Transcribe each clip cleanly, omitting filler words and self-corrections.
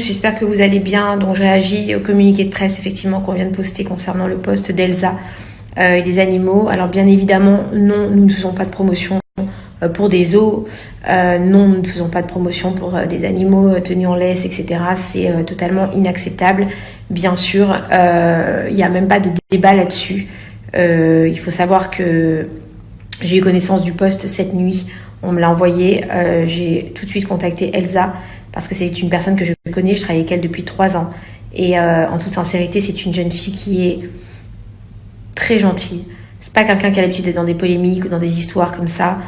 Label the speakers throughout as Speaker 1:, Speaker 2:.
Speaker 1: j'espère que vous allez bien. Donc je réagis au communiqué de presse effectivement qu'on vient de poster concernant le post d'Elsa et des animaux. Alors bien évidemment, non, nous ne faisons pas de promotion pour des zoos, non, nous ne faisons pas de promotion pour des animaux tenus en laisse, etc. C'est totalement inacceptable. Bien sûr, il n'y a même pas de débat là-dessus. Il faut savoir que j'ai eu connaissance du post cette nuit. On me l'a envoyé. J'ai tout de suite contacté Elsa parce que c'est une personne que je connais. Je travaille avec elle depuis 3 ans. Et en toute sincérité, c'est une jeune fille qui est très gentille. C'est pas quelqu'un qui a l'habitude d'être dans des polémiques ou dans des histoires comme ça.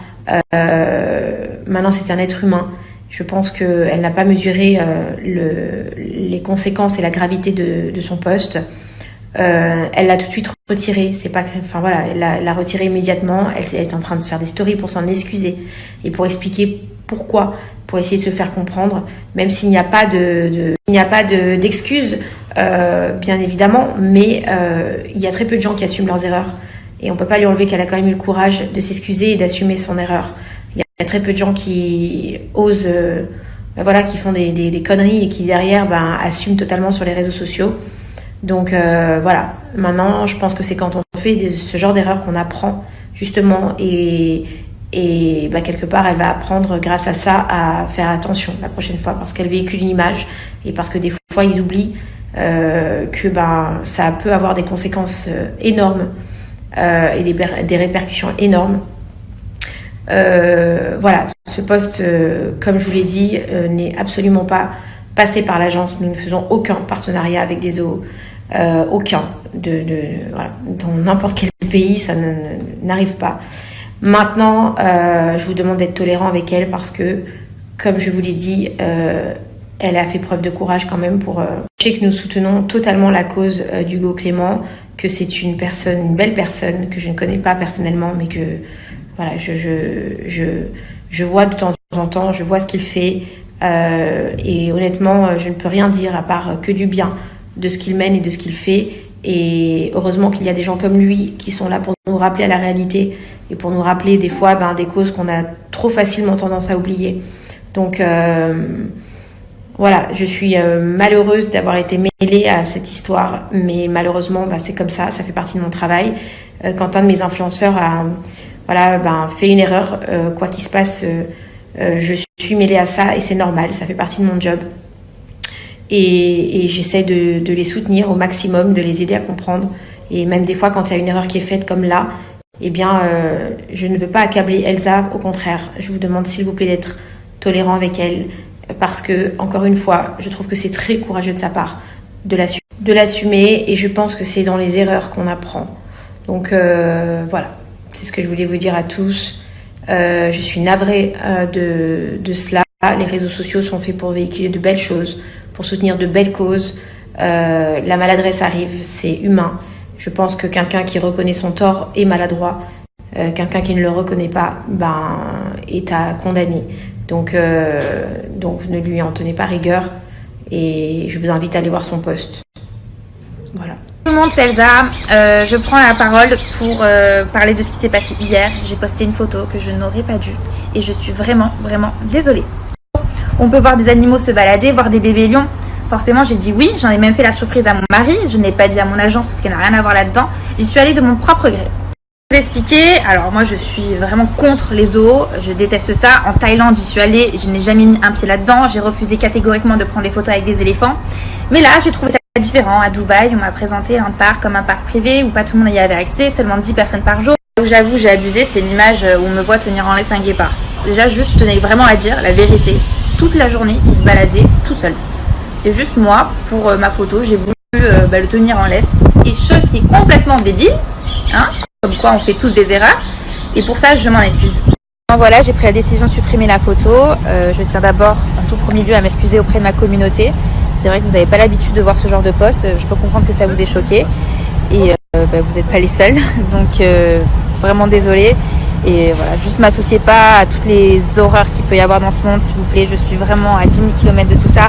Speaker 1: Maintenant, c'est un être humain. Je pense qu'elle n'a pas mesuré les conséquences et la gravité de son post. Elle l'a tout de suite retiré. C'est pas, enfin voilà, elle l'a retiré immédiatement. Elle est en train de se faire des stories pour s'en excuser et pour expliquer pourquoi, pour essayer de se faire comprendre, même s'il n'y a pas d'excuses, bien évidemment, mais il y a très peu de gens qui assument leurs erreurs et on peut pas lui enlever qu'elle a quand même eu le courage de s'excuser et d'assumer son erreur. Il y a très peu de gens qui osent, voilà, qui font des conneries et qui derrière assument totalement sur les réseaux sociaux. Donc voilà, maintenant je pense que c'est quand on fait ce genre d'erreur qu'on apprend justement et quelque part elle va apprendre grâce à ça à faire attention la prochaine fois parce qu'elle véhicule une image et parce que des fois ils oublient que ça peut avoir des conséquences énormes et des répercussions énormes. Voilà, ce poste, comme je vous l'ai dit, n'est absolument pas passé par l'agence. Nous ne faisons aucun partenariat avec des zoos, aucun. Voilà. Dans n'importe quel pays, ça n'arrive pas. Maintenant, je vous demande d'être tolérant avec elle parce que, comme je vous l'ai dit, elle a fait preuve de courage quand même pour... Je sais que nous soutenons totalement la cause d'Hugo Clément, que c'est une belle personne que je ne connais pas personnellement, mais que voilà, je vois de temps en temps, je vois ce qu'il fait. Et honnêtement, je ne peux rien dire à part que du bien de ce qu'il mène et de ce qu'il fait. Et heureusement qu'il y a des gens comme lui qui sont là pour nous rappeler à la réalité et pour nous rappeler des fois des causes qu'on a trop facilement tendance à oublier. Donc voilà, je suis malheureuse d'avoir été mêlée à cette histoire, mais malheureusement c'est comme ça fait partie de mon travail. Quand un de mes influenceurs a fait une erreur, quoi qu'il se passe, je suis mêlée à ça et c'est normal, ça fait partie de mon job. Et j'essaie de les soutenir au maximum, de les aider à comprendre. Et même des fois, quand il y a une erreur qui est faite comme là, je ne veux pas accabler Elsa. Au contraire, je vous demande s'il vous plaît d'être tolérant avec elle. Parce que, encore une fois, je trouve que c'est très courageux de sa part de l'assumer. Et je pense que c'est dans les erreurs qu'on apprend. Donc voilà, c'est ce que je voulais vous dire à tous. Je suis navrée de cela. Les réseaux sociaux sont faits pour véhiculer de belles choses, pour soutenir de belles causes. La maladresse arrive, c'est humain. Je pense que quelqu'un qui reconnaît son tort est maladroit. Quelqu'un qui ne le reconnaît pas est à condamner. Donc ne lui en tenez pas rigueur. Et je vous invite à aller voir son post. Voilà.
Speaker 2: Tout le monde, c'est Elsa. Je prends la parole pour parler de ce qui s'est passé hier. J'ai posté une photo que je n'aurais pas dû et je suis vraiment, vraiment désolée. On peut voir des animaux se balader, voir des bébés lions. Forcément, j'ai dit oui. J'en ai même fait la surprise à mon mari. Je n'ai pas dit à mon agence parce qu'elle n'a rien à voir là-dedans. J'y suis allée de mon propre gré. Pour vous expliquer, alors moi je suis vraiment contre les zoos. Je déteste ça. En Thaïlande, j'y suis allée. Je n'ai jamais mis un pied là-dedans. J'ai refusé catégoriquement de prendre des photos avec des éléphants. Mais là, j'ai trouvé ça différent. À Dubaï, on m'a présenté un parc comme un parc privé où pas tout le monde y avait accès, seulement 10 personnes par jour. Où j'avoue, j'ai abusé, c'est l'image où on me voit tenir en laisse un guépard. Déjà, juste, je tenais vraiment à dire la vérité. Toute la journée, il se baladait tout seul. C'est juste moi, pour ma photo, j'ai voulu le tenir en laisse. Et chose qui est complètement débile, hein, comme quoi on fait tous des erreurs. Et pour ça, je m'en excuse. Voilà, j'ai pris la décision de supprimer la photo. Je tiens d'abord, en tout premier lieu, à m'excuser auprès de ma communauté. C'est vrai que vous n'avez pas l'habitude de voir ce genre de post. Je peux comprendre que ça vous ait choqué. Et vous n'êtes pas les seuls. Donc, vraiment désolée. Et voilà, juste m'associez pas à toutes les horreurs qu'il peut y avoir dans ce monde, s'il vous plaît. Je suis vraiment à 10 000 km de tout ça.